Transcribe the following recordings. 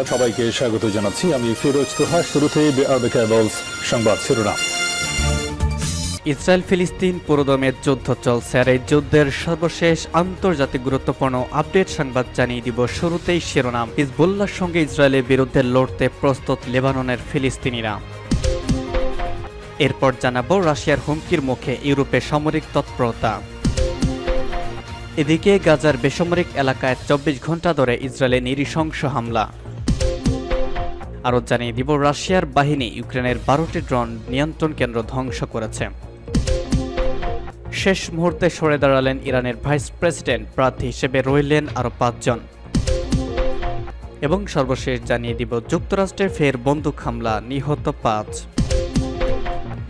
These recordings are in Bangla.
সংবাদ সবাইকে স্বাগত জানাচ্ছি। আমি ফিরোজ তোহা। শুরুতেই সংবাদ শিরোনাম। ইসরায়েল ফিলিস্তিন পুরোদমে যুদ্ধ চলছে, আর এই যুদ্ধের সর্বশেষ আন্তর্জাতিক গুরুত্বপূর্ণ আপডেট সংবাদ জানিয়ে দিব। শুরুতেই শিরোনাম। হিজবুল্লাহর সঙ্গে ইসরায়েলের বিরুদ্ধে লড়তে প্রস্তুত লেবাননের ফিলিস্তিনিরা। এরপর জানাবো রাশিয়ার হুমকির মুখে ইউরোপে সামরিক তৎপরতা। এদিকে গাজার বেসামরিক এলাকায় ২৪ ঘণ্টা ধরে ইসরায়েলের নৃশংস হামলা। আরও জানিয়ে দিব রাশিয়ার বাহিনী ইউক্রেনের ১২টি ড্রোন নিয়ন্ত্রণ কেন্দ্র ধ্বংস করেছে। শেষ মুহূর্তে সরে দাঁড়ালেন ইরানের ভাইস প্রেসিডেন্ট, প্রার্থী হিসেবে রইলেন আরও ৫ জন। এবং সর্বশেষ জানিয়ে দিব যুক্তরাষ্ট্রে ফের বন্দুক হামলা, নিহত ৫।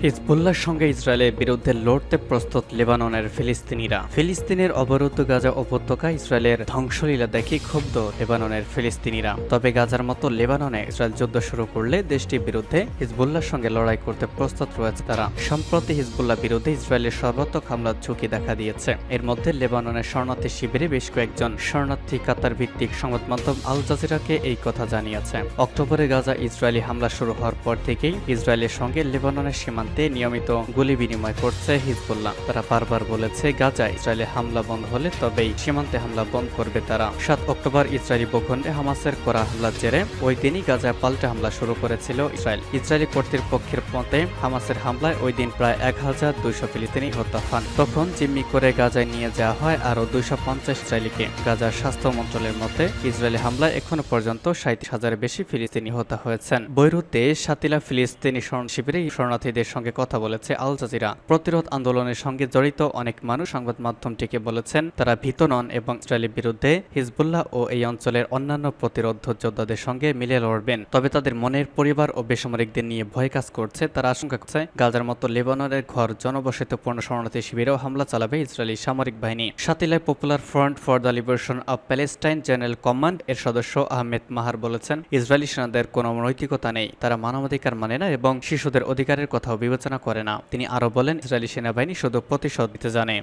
হিজবুল্লাহর সঙ্গে ইসরায়েলের বিরুদ্ধে লড়তে প্রস্তুত লেবাননের ফিলিস্তিনিরা। ফিলিস্তিনের অবরুদ্ধ গাজা উপত্যকা ইসরায়েলের ধ্বংসলীলা দেখে ক্ষুব্ধ লেবাননের ফিলিস্তিনিরা। তবে গাজার মতো লেবাননে ইসরায়েল যুদ্ধ শুরু করলে দেশটির বিরুদ্ধে হিজবুল্লাহর সঙ্গে লড়াই করতে প্রস্তুত রয়েছে তারা। সম্প্রতি হিজবুল্লাহ বিরুদ্ধে ইসরায়েলের সর্বাত্মক হামলার ঝুঁকি দেখা দিয়েছে। এর মধ্যে লেবাননের শরণার্থী শিবিরে বেশ কয়েকজন শরণার্থী কাতার ভিত্তিক সংবাদ মাধ্যম আল জাজিরাকে এই কথা জানিয়েছে। অক্টোবরে গাজা ইসরায়েলি হামলা শুরু হওয়ার পর থেকেই ইসরায়েলের সঙ্গে লেবাননের সীমান্তে নিয়মিত গুলি বিনিময় করছে হিজবুল্লাহ। তারা বারবার বলেছে গাজায় ইসরায়েলি হামলা বন্ধ হলে তবেই সীমান্তে হামলা বন্ধ করবে তারা। ৭ অক্টোবর ইসরায়েলি ভূখণ্ডে হামাসের করা হামলার জেরে ওই দিনই গাজায় পাল্টা হামলা শুরু করেছিল ইসরায়েল। ইসরায়েলি কর্তৃপক্ষের মতে হামাসের হামলায় ওই দিন প্রায় ১,২০০ ফিলিস্তিনি হত্যা হন। তখন জিম্মি করে গাজায় নিয়ে যাওয়া হয় আরও ২৫০ ইসরায়েলিকে। গাজার স্বাস্থ্য মন্ত্রণালয়ের মতে ইসরায়েলি হামলায় এখনো পর্যন্ত ৩৭,০০০-এর বেশি ফিলিস্তিনি হত্যা হয়েছেন। বৈরুতে সাতিলা ফিলিস্তিনি শিবিরে শরণার্থীদের সঙ্গে কথা বলেছে আল জাজিরা। প্রতিরোধ আন্দোলনের সঙ্গে জড়িত অনেক মানুষ সংবাদ মাধ্যমটিকে বলেছেন তারা ভীত নন এবং ইসরায়েলের বিরুদ্ধে হিজবুল্লাহ ও এই অঞ্চলের অন্যান্য প্রতিরোধ যোদ্ধাদের সঙ্গে মিলে লড়বেন। তবে তাদের মনের পরিবার ও বেসামরিকদের নিয়ে ভয় কাজ করছে। তারা আশঙ্কা করছে গাজার মতো লেবাননের ঘর জনবসতিপূর্ণ শরণার্থী শিবিরেও হামলা চালাবে ইসরায়েলি সামরিক বাহিনী। সাতিলায় popular front for the liberation of Palestine general command এর সদস্য আহমেদ মাহার বলেছেন ইসরায়েলি সেনাদের কোনো নৈতিকতা নেই, তারা মানবাধিকার মানে না এবং শিশুদের অধিকারের কথাও বিবেচনা করে না। তিনি আরও বলেন ইসরায়েলি সেনাবাহিনী শুধু প্রতিশোধ দিতে জানে।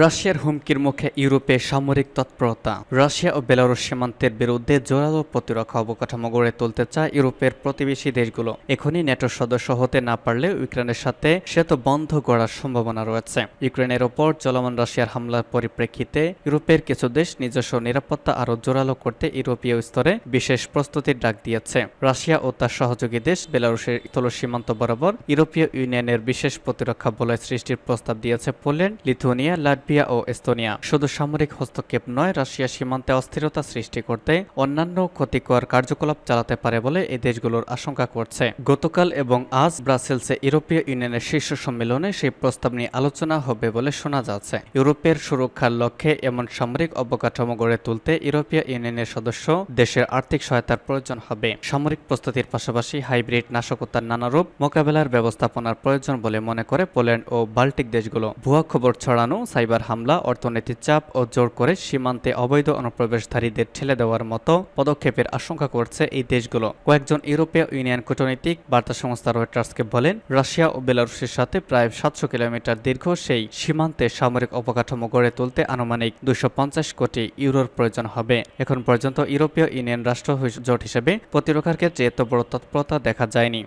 রাশিয়ার হুমকির মুখে ইউরোপে সামরিক তৎপরতা। রাশিয়া ও বেলারুশ সীমান্তের বিরুদ্ধে জোরালো প্রতিরক্ষা অবকাঠামো গড়ে তুলতে চায় ইউরোপের প্রতিবেশী দেশগুলো। এখনই ন্যাটোর সদস্য হতে না পারলে ইউক্রেনের সাথে সেতু বন্ধ করার সম্ভাবনা রয়েছে। ইউক্রেনের ওপর চলমান রাশিয়ার হামলার পরিপ্রেক্ষিতে ইউরোপের কিছু দেশ নিজস্ব নিরাপত্তা আরও জোরালো করতে ইউরোপীয় স্তরে বিশেষ প্রস্তুতির ডাক দিয়েছে। রাশিয়া ও তার সহযোগী দেশ বেলারুশের স্থল সীমান্ত বরাবর ইউরোপীয় ইউনিয়নের বিশেষ প্রতিরক্ষা বলয় সৃষ্টির প্রস্তাব দিয়েছে পোল্যান্ড, লিথুয়ানিয়া, লাটভিয়া ও এস্তোনিয়া। শুধু সামরিক হস্তক্ষেপ নয়, রাশিয়া সীমান্তে অস্থিরতা সৃষ্টি করতে অন্যান্য ক্ষতিকর কার্যকলাপ চালাতে পারে বলে এই দেশগুলোর আশঙ্কা করছে। গতকাল এবং আজ ব্রাসেলসে ইউরোপীয় ইউনিয়নের শীর্ষ সম্মেলনে সেই প্রস্তাব নিয়ে আলোচনা হবে বলে শোনা যাচ্ছে। ইউরোপের সুরক্ষার লক্ষ্যে এমন সামরিক অবকাঠামো গড়ে তুলতে ইউরোপীয় ইউনিয়নের সদস্য দেশের আর্থিক সহায়তার প্রয়োজন হবে। সামরিক প্রস্তুতির পাশাপাশি হাইব্রিড নাশকতার নানা রূপ মোকাবেলার ব্যবস্থাপনার প্রয়োজন বলে মনে করে পোল্যান্ড ও বাল্টিক দেশগুলো। ভুয়া খবর ছড়ানো, সাইবার হামলা, অর্থনৈতিক চাপ ও জোর করে সীমান্তে অবৈধ অনুপ্রবেশকারীদের ঠেলে দেওয়ার মতো পদক্ষেপের আশঙ্কা করছে এই দেশগুলো। কয়েকজন ইউরোপীয় ইউনিয়ন কূটনৈতিক বার্তা সংস্থা রয়টার্সকে বলেন রাশিয়া ও বেলারুশের সাথে প্রায় ৭০০ কিলোমিটার দীর্ঘ সেই সীমান্তে সামরিক অবকাঠামো গড়ে তুলতে আনুমানিক ২৫০ কোটি ইউরোর প্রয়োজন হবে। এখন পর্যন্ত ইউরোপীয় ইউনিয়ন রাষ্ট্র জোট হিসেবে প্রতিরক্ষার ক্ষেত্রে এত বড় তৎপরতা দেখা যায়নি।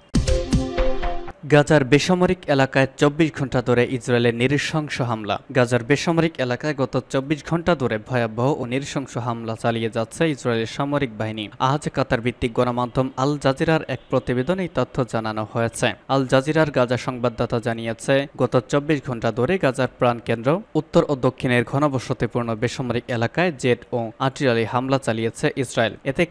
গাজার বেসামরিক এলাকায় ২৪ ঘণ্টা ধরে ইসরায়েলের নৃশংস হামলা। গাজার বেসামরিক এলাকায় গত ২৪ ঘণ্টা ধরে ভয়াবহ ও নৃশংস হামলা চালিয়ে যাচ্ছে ইসরায়েলের সামরিক বাহিনী। আজ কাতার ভিত্তিক গণমাধ্যম আল জাজিরার এক প্রতিবেদনে এই তথ্য জানানো হয়েছে। আল জাজিরার গাজা সংবাদদাতা জানিয়েছে গত ২৪ ঘণ্টা ধরে গাজার প্রাণকেন্দ্র উত্তর ও দক্ষিণের ঘনবসতিপূর্ণ বেসামরিক এলাকায় জেট ও আর্টিলারি হামলা চালিয়েছে ইসরায়েল। এতে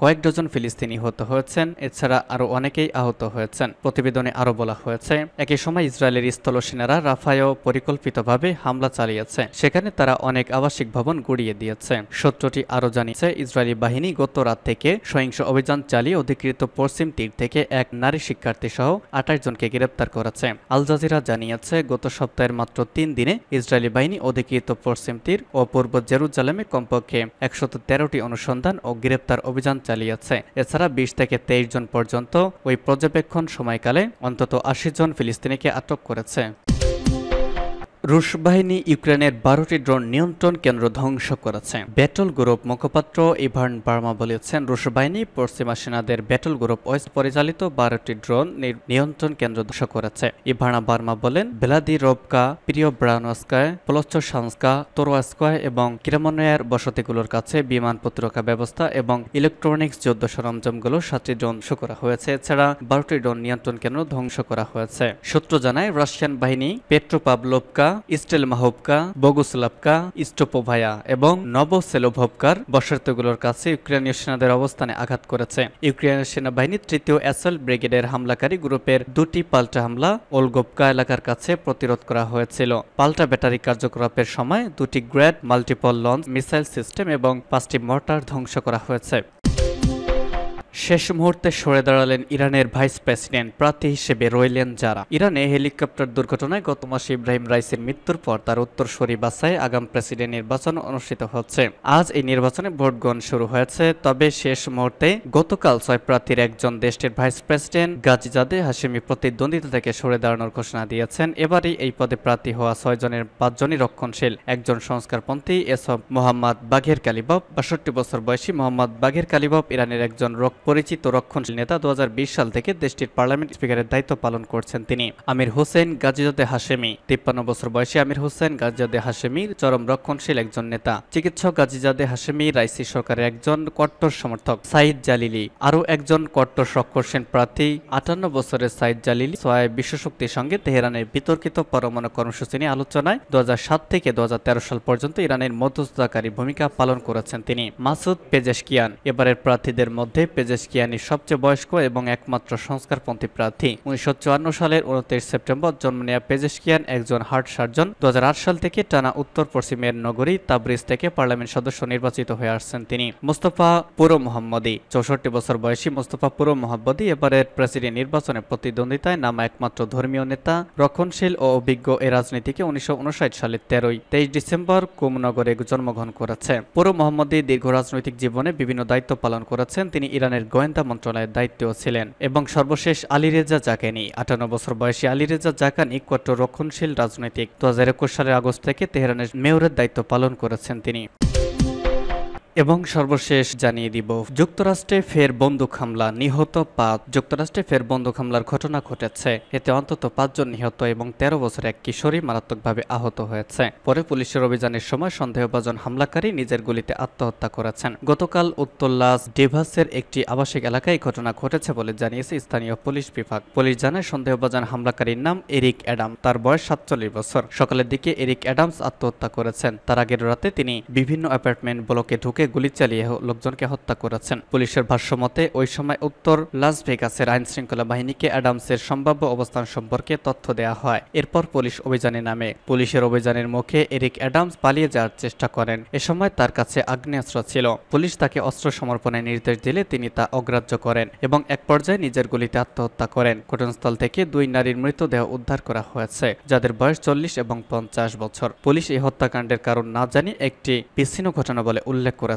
কয়েক ডজন ফিলিস্তিনি নিহত হয়েছেন, এছাড়া আরও অনেকেই আহত হয়েছেন। প্রতিবেদনে আরও বলা হয়েছে একই সময় ইসরায়েলের স্থল সেনারা রাফায়ও পরিকল্পিতভাবে হামলা চালিয়েছে। সেখানে তারা অনেক আবাসিক ভবন গুড়িয়ে দিয়েছে। সূত্রটি আরও জানিয়েছে ইসরায়েলি বাহিনী গত রাত থেকে সহিংস অভিযান চালিয়ে অধিকৃত পশ্চিম তীর থেকে এক নারী শিক্ষার্থী সহ ২৮ জনকে গ্রেপ্তার করেছে। আল জাজিরা জানিয়েছে গত সপ্তাহের মাত্র ৩ দিনে ইসরায়েলি বাহিনী অধিকৃত পশ্চিম তীর ও পূর্ব জেরুজালেমে কমপক্ষে ১১৩টি অনুসন্ধান ও গ্রেপ্তার অভিযান চালিয়েছে। এছাড়া ২০ থেকে ২৩ জন পর্যন্ত ওই পর্যবেক্ষণ সময়কালে অন্তত ৮০ জন ফিলিস্তিনিকে আটক করেছে। রুশ বাহিনী ইউক্রেনের 12টি ড্রোন নিয়ন্ত্রণ কেন্দ্র ধ্বংস করেছে। ব্যাটল গ্রুপ মুখপাত্র ইভান বার্মা বলেছেন, রুশ বাহিনী পশ্চিমা সেনাদের ব্যাটল গ্রুপ ওয়েস্ট পরিচালিত 12টি ড্রোন নিয়ন্ত্রণ কেন্দ্র ধ্বংস করেছে। ইভানা বার্মা বলেন, ভ্লাদিরোভকা, প্রিয়ব্রানস্কায়, পলচ্চসানস্কা, তোরোয়াস্কয় এবং ক্রেমনয়ার বসতিগুলোর কাছে বিমান প্রতিরক্ষা ব্যবস্থা এবং ইলেকট্রনিক্স যুদ্ধ সরঞ্জামগুলো 7টি ড্রোন ধ্বংস করা হয়েছে। এছাড়া 12টি ড্রোন নিয়ন্ত্রণ কেন্দ্র ধ্বংস করা হয়েছে। সূত্র জানায়, রাশিয়ান বাহিনী পেট্রোপাভলোভকা, স্টেলমাহোভকা, বগুসলাভকা, ইস্টোপোভায়া এবং নভোসেলোভোভকার বসতিগুলোর কাছে ইউক্রেনীয় সেনাদের অবস্থানে আঘাত করেছে। ইউক্রেনের সেনাবাহিনীর 3য় অ্যাসল্ট ব্রিগেডের হামলাকারী গ্রুপের 2টি পাল্টা হামলা ওলগোভকা এলাকার কাছে প্রতিরোধ করা হয়েছিল। পাল্টা ব্যাটারি কার্যকলাপের সময় 2টি grad multiple launch missile system এবং 5টি মর্টার ধ্বংস করা হয়েছে। শেষ মুহূর্তে সরে দাঁড়ালেন ইরানের ভাইস প্রেসিডেন্ট, প্রার্থী হিসেবে রইলেন যারা। ইরানে হেলিকপ্টার দুর্ঘটনায় গত মাসে ইব্রাহিম রাইসির মৃত্যুর পর তার উত্তরসূরি বাছাই আগাম প্রেসিডেন্ট নির্বাচন অনুষ্ঠিত হচ্ছে। আজ এই নির্বাচনে ভোট গ্রহণ শুরু হয়েছে। তবে শেষ মুহূর্তে গতকাল 6 প্রার্থীর একজন দেশটির ভাইস প্রেসিডেন্ট গাজিজাদে হাশেমি প্রতিদ্বন্দ্বিতা থেকে সরে দাঁড়ানোর ঘোষণা দিয়েছেন। এবারই এই পদে প্রার্থী হওয়া 6 জনের 5 জনই রক্ষণশীল। একজন সংস্কারপন্থী এসব মোহাম্মদ বাঘের কালিবফ, 62 বছর বয়সী মোহাম্মদ বাঘের কালিবফ ইরানের একজন পরিচিত রক্ষণশীল নেতা। 2020 সাল থেকে দেশটির পার্লামেন্ট স্পিকারের দায়িত্ব পালন করছেন তিনি। আমির হোসেন গাজিজাদে হাশেমি, 53 বছর বয়সী আমির হোসেন গাজিজাদে হাশেমি চরম রক্ষণশীল একজন নেতা। চিকিৎসক গাজিজাদে হাশেমি রাইসি সরকারের একজন কট্টর সমর্থক। সাইদ জালিলি আরও একজন কট্টর রক্ষণশীল প্রার্থী। 58 বছরের সাইদ জালিলি সোয়াই বিশ্বশক্তির সঙ্গে তেহরানের বিতর্কিত পরমাণু কর্মসূচি নিয়ে আলোচনায় 2007 থেকে 2013 সাল পর্যন্ত ইরানের মধ্যস্থতাকারী ভূমিকা পালন করেছেন তিনি। মাসুদ পেজেশকিয়ান এবারের প্রার্থীদের মধ্যে পেজেশকিয়ান সবচেয়ে বয়স্ক এবং একমাত্র সংস্কারপন্থী প্রার্থী। 1954 সালের 29 সেপ্টেম্বর জন্ম নেওয়া পেজেশকিয়ান একজন হার্ট সার্জন। 2008 সাল থেকে টানা উত্তর পশ্চিমের নগরী তাবরিজ থেকে পার্লামেন্ট সদস্য নির্বাচিত হয়ে আসছেন তিনি। মোস্তফা পুরো মোহাম্মদী, 64 বছর বয়সী মোস্তফা পুরো মোহাম্মদী এবারের প্রেসিডেন্ট নির্বাচনে প্রতিদ্বন্দ্বিতায় নামা একমাত্র ধর্মীয় নেতা। রক্ষণশীল ও অভিজ্ঞ এ রাজনীতিকে 1959 সালের 23 ডিসেম্বর কুমনগরে জন্মগ্রহণ করেছে। পুরো মোহাম্মদী দীর্ঘ রাজনৈতিক জীবনে বিভিন্ন দায়িত্ব পালন করেছেন। তিনি ইরানের গোয়েন্দা মন্ত্রণালয়ের দায়িত্বেও ছিলেন এবং সর্বশেষ আলীরেজা জাকানি, 58 বছর বয়সী আলীরেজা জাকানি কট্টর রক্ষণশীল রাজনৈতিক। 2021 সালের আগস্ট থেকে তেহরানের মেয়রের দায়িত্ব পালন করেছেন তিনি। এবং সর্বশেষ জানিয়ে দিব, যুক্তরাষ্ট্রে ফের বন্দুক হামলা, নিহত 5। যুক্তরাষ্ট্রে ফের বন্দুক হামলার ঘটনা ঘটেছে। এতে অন্তত 5 জন নিহত এবং 13 বছরের এক কিশোরী মারাত্মকভাবে আহত হয়েছে। পরে পুলিশের অভিযানের সময় সন্দেহভাজন হামলাকারী নিজের গুলিতে আত্মহত্যা করেছেন। গতকাল উত্তর লাস ভেগাসের একটি আবাসিক এলাকায় ঘটনা ঘটেছে বলে জানিয়েছে স্থানীয় পুলিশ বিভাগ। পুলিশ জানায় সন্দেহভাজন হামলাকারীর নাম এরিক অ্যাডাম, তার বয়স 47 বছর। সকালের দিকে এরিক অ্যাডামস আত্মহত্যা করেছেন। তার আগের রাতে তিনি বিভিন্ন অ্যাপার্টমেন্ট ব্লকে ঢুকে গুলি চালিয়ে লোকজনকে হত্যা করেছেন। পুলিশের ভাষ্যমতে ওই সময় উত্তর লাস ভেগাসের আইন শৃঙ্খলা বাহিনীকে অ্যাডামসের সম্ভাব্য অবস্থান সম্পর্কে তথ্য দেওয়া হয়। এরপর পুলিশ অভিযানে নামে। পুলিশের অভিযানের মুখে এরিক অ্যাডামস পালিয়ে যাওয়ার চেষ্টা করেন। এ সময় তার কাছে আগ্নেয়াস্ত্র ছিল। পুলিশ তাকে অস্ত্র সমর্পণের নির্দেশ দিলে তিনি তা অগ্রাহ্য করেন এবং এক পর্যায়ে নিজের গুলিতে আত্মহত্যা করেন। ঘটনাস্থল থেকে 2 নারীর মৃতদেহ উদ্ধার করা হয়েছে, যাদের বয়স 40 এবং 50 বছর। পুলিশ এই হত্যাকাণ্ডের কারণ না জানিয়ে একটি বিচ্ছিন্ন ঘটনা বলে উল্লেখ করেছে।